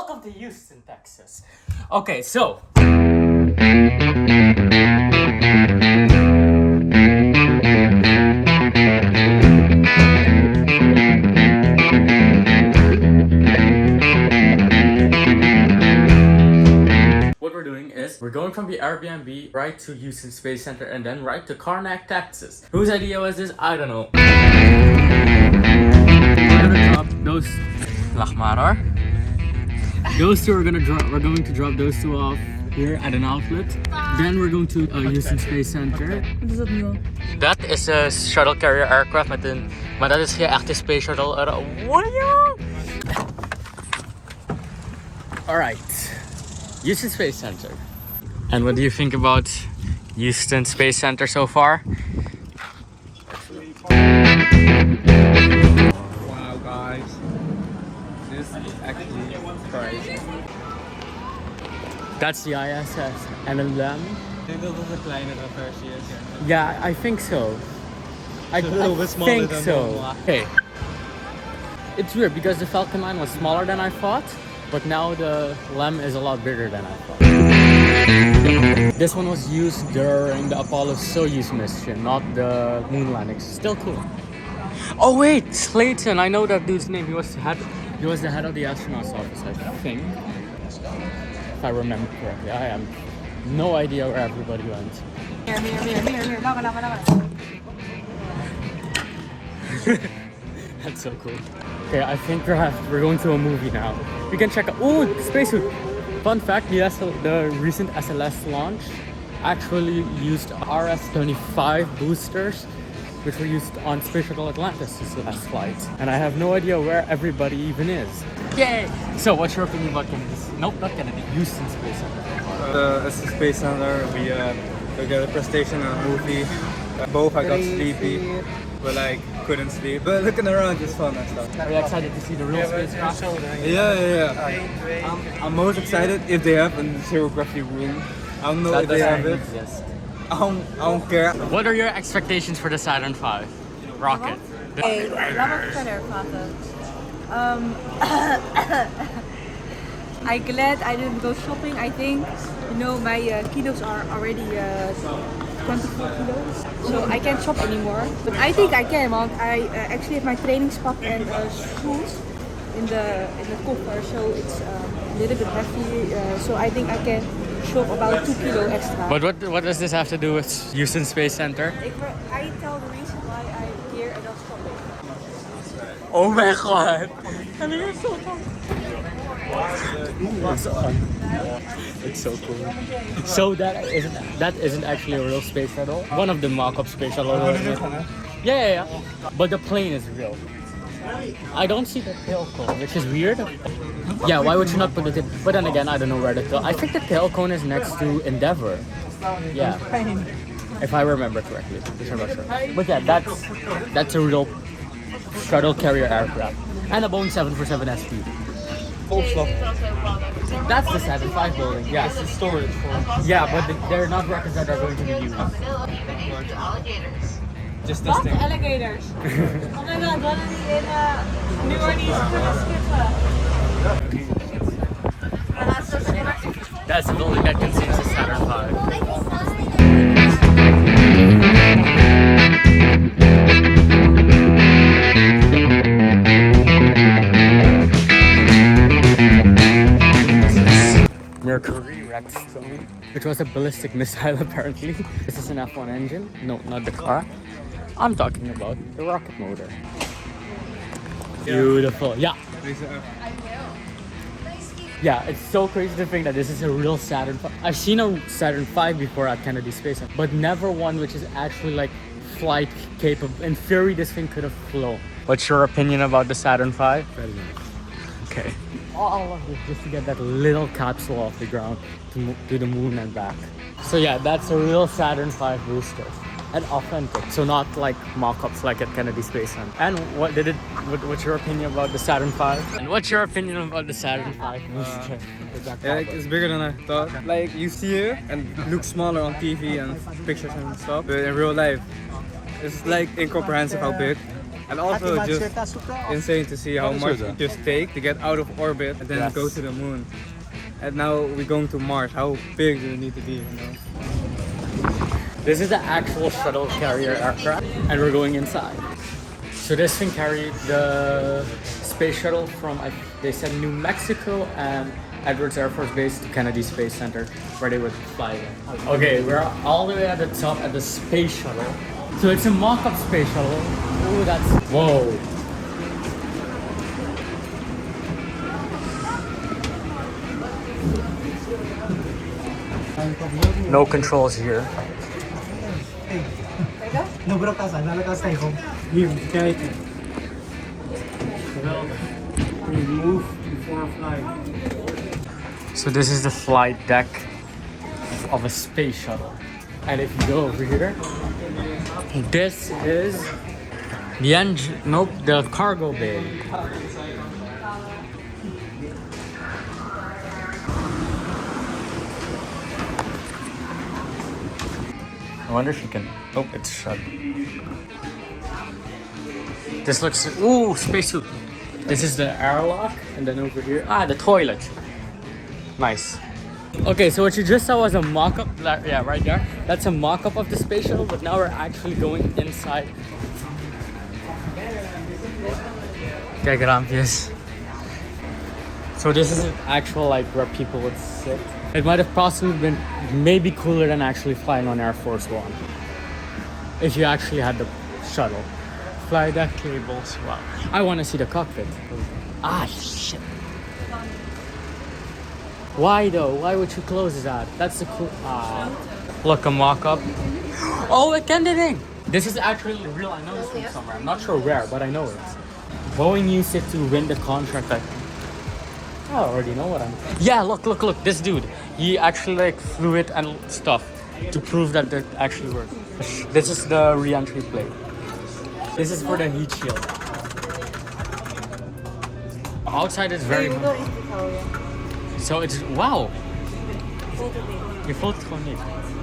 Welcome to Houston, Texas. Okay, so what we're doing is we're going from the Airbnb right to Houston Space Center and then right to Karnack, Texas. Whose idea was this? I don't know. We're gonna drop those Lachmarar. Those two are gonna drop. We're going to drop those two off here at an outlet. Then we're going to Houston Space Center. Wat is dat nu al? That is a shuttle carrier aircraft met een, maar dat is geen echte space shuttle. What are you? Alright, Houston Space Center. And what do you think about Houston Space Center so far? Wow, guys, this is actually crazy. That's the ISS and then them. Ik denk dat het een kleinere versie is. Yeah, I think so. I little bit smaller think than so. normal. Okay. It's weird because the Falcon 9 was smaller than I thought, but now the LEM is a lot bigger than I thought. This one was used during the Apollo Soyuz mission, not the moon landings. Still cool. Oh wait, Slayton! I know that dude's name. He was the head of the astronauts office, I think. If I remember correctly. I have no idea where everybody went. Meer. Langer. That's so cool. Okay, I think we're going to a movie now. We can check out. Oh, spacesuit! Fun fact: the recent SLS launch actually used RS-25 boosters, which were used on Space Shuttle Atlantis' last flight. And I have no idea where everybody even is. Yay! So, what's your opinion about Kennedy? Nope, not Kennedy. Houston Space Center. As a Space Center, we got a presentation and a movie. Both I got sleepy, but like couldn't sleep. But looking around is fun and stuff. Are you excited to see the real spacecraft? Yeah. I'm most excited if they have a zero gravity room. I don't know if they have it. Exist. I don't care. What are your expectations for the Saturn V rocket? Hey, laat me verder praten. I'm glad I didn't go shopping. I think, you know, my kilos are already 24 kilos, so I can't shop anymore. But I think I can, want I actually have my trainingspak and shoes in the coffer, so it's a little bit heavy. So I think I can shop about 2 kilo extra. But what does this have to do with Houston Space Center? I tell the reason why I'm here and not shopping. Oh my god! And you're so fun. It's so cool. So that isn't actually a real space shuttle. One of the mock-up space shuttles. Yeah. But the plane is real. I don't see the tail cone, which is weird. Yeah, why would you not put the tail? But then again, I don't know where the tail. I think the tail cone is next to Endeavour. Yeah, if I remember correctly, which I'm not sure. But yeah, that's a real shuttle carrier aircraft and a Boeing 747 SP. That's the 75 building. Yeah, It's storage for. yeah, but they're not rockets that are going to be used. Just this thing. Alligators. Oh my god, what are die in New Orleans skippen? That's the building that contains the Saturn V. Mercury Redstone, which was a ballistic missile apparently. This is an F1 engine. No, not the car. I'm talking about the rocket motor. Beautiful. Yeah. Yeah, it's so crazy to think that this is a real Saturn V. I've seen a Saturn V before at Kennedy Space Center, but never one which is actually like flight capable. In theory, this thing could have flown. What's your opinion about the Saturn V? Very nice. Okay. All of this just to get that little capsule off the ground to the moon and back. So yeah, that's a real Saturn V booster. And authentic, so not like mock-ups like at Kennedy Space Center. And what's your opinion about the Saturn V? And what's your opinion about the Saturn V booster? Yeah, it's bigger than I thought. Like you see it and it looks smaller on TV and pictures and stuff, but in real life, it's like incomprehensive how big. And also just insane to see how much it just take to get out of orbit and then go to the moon. And now we're going to Mars. How big do we need to be, you know? This is the actual shuttle carrier aircraft, and we're going inside. So this thing carried the space shuttle from, they said, New Mexico and Edwards Air Force Base to Kennedy Space Center, where they would fly there. Okay, we're all the way at the top at the space shuttle. So it's a mock-up space shuttle. Ooh, that's, whoa. No controls here. So this is the flight deck of a space shuttle. And if you go over here, this is the engine, nope, the cargo bay. I wonder if you can, oh, it's shut. This looks, ooh, spacesuit. This is the airlock, and then over here, the toilet. Nice. Okay, so what you just saw was a mock-up, yeah, right there. That's a mock-up of the space shuttle, but now we're actually going inside. Kijk raampjes. So this is an actual, like, where people would sit. It might have possibly been maybe cooler than actually flying on Air Force One. If you actually had the shuttle. Fly deck cables, wow. I want to see the cockpit. Shit. Why though? Why would you close that? That's the cool, look, a mock-up. Oh, a candidate! This is actually real, I know this from somewhere. I'm not sure where, but I know it. Boeing used it to win the contract, I already know what I'm... Yeah, look, this dude. He actually like flew it and stuff to prove that it actually worked. This is the re-entry plate. This is for the heat shield. Outside is very... So it's... Wow! Je voelt het gewoon niet.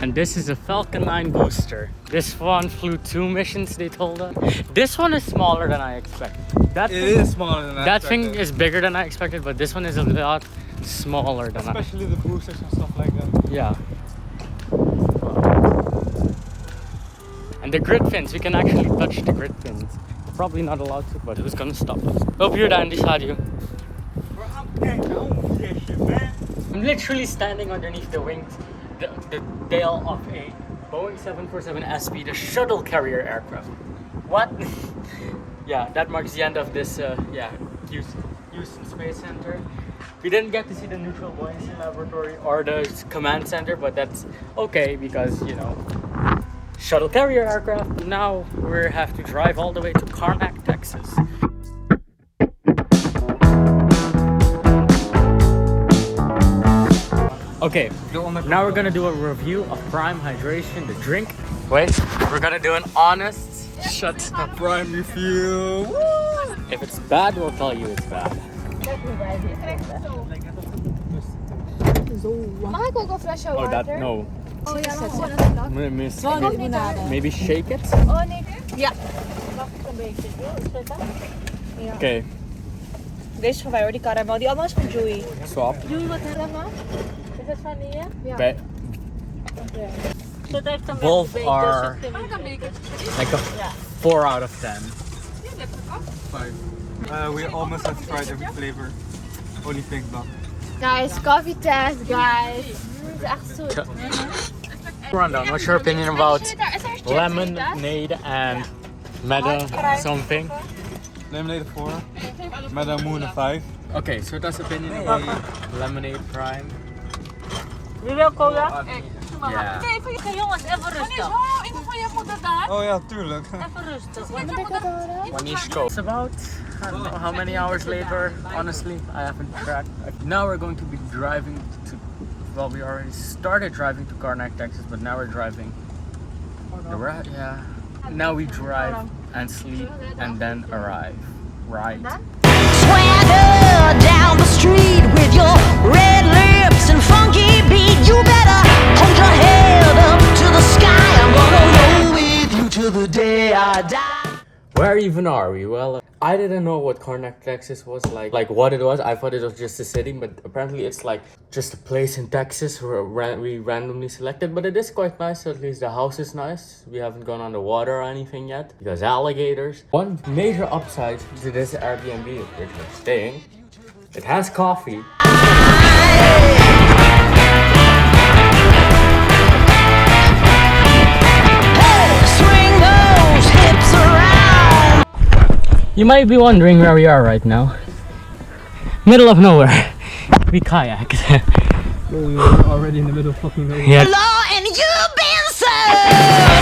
And this is a Falcon 9 booster. This one flew 2 missions, they told us. This one is smaller than I expected. That is smaller than I That expected. thing is bigger than I expected, but this one is a lot smaller than Especially the boosters and stuff like that. Yeah. And the grid fins, we can actually touch the grid fins. Probably not allowed to, but who's gonna stop us? Hope you're down beside you. I'm literally standing underneath the wings, the tail of a Boeing 747 SP, the shuttle carrier aircraft. What? Yeah, that marks the end of this, Houston Space Center. We didn't get to see the neutral buoyancy laboratory or the command center, but that's okay because, you know, shuttle carrier aircraft. Now we have to drive all the way to Karnack, Texas. Okay, now we're gonna do a review of Prime Hydration, the drink. Wait, we're gonna do an honest Prime review. If it's bad, we'll tell you it's bad. Mag ik ook een flesje water? Oh, that no. Oh ja, gewoon een slag. Maybe shake it. Oh nee. Ja. Mag ik een beetje? Ja. Okay, Deze is van mij hoor, die karamel. Die allemaal is van Joey. swap. Joey, wat heb je allemaal? Is het van die? Ja. But both are like a 4 out of 10. 5. We almost have tried every flavor. Only pink dog. Guys, coffee test, guys. Het is echt zoet. Rundown, what's your opinion about lemonade and meta something? Lemonade 4. Madame Moon a 5. Okay, so that's opinion about lemonade prime. Wie wil cola? Yeah. Even jongens, even rustig. Iemand van je moeder daar? Oh ja, tuurlijk. Even rustig. One each go. It's about, I don't know how many hours later, honestly, I haven't tracked. Now we're going to be driving to, well, we already started driving to Karnack, Texas, but now we're driving. Yeah. Now we drive and sleep and then arrive. Right. Swagger down the street with your red lips and funky beat. You better hold your head up to the sky. I'm gonna roll with you till the day I die. We're where even are we? Well, I didn't know what Karnack, Texas was like what it was. I thought it was just a city, but apparently it's like just a place in Texas where we randomly selected. But it is quite nice, so at least the house is nice. We haven't gone on the water or anything yet because alligators. One major upside to this Airbnb which we're staying, it has coffee. You might be wondering where we are right now. Middle of nowhere. We kayaked. We're already in the middle of fucking nowhere. Yeah. And you've been so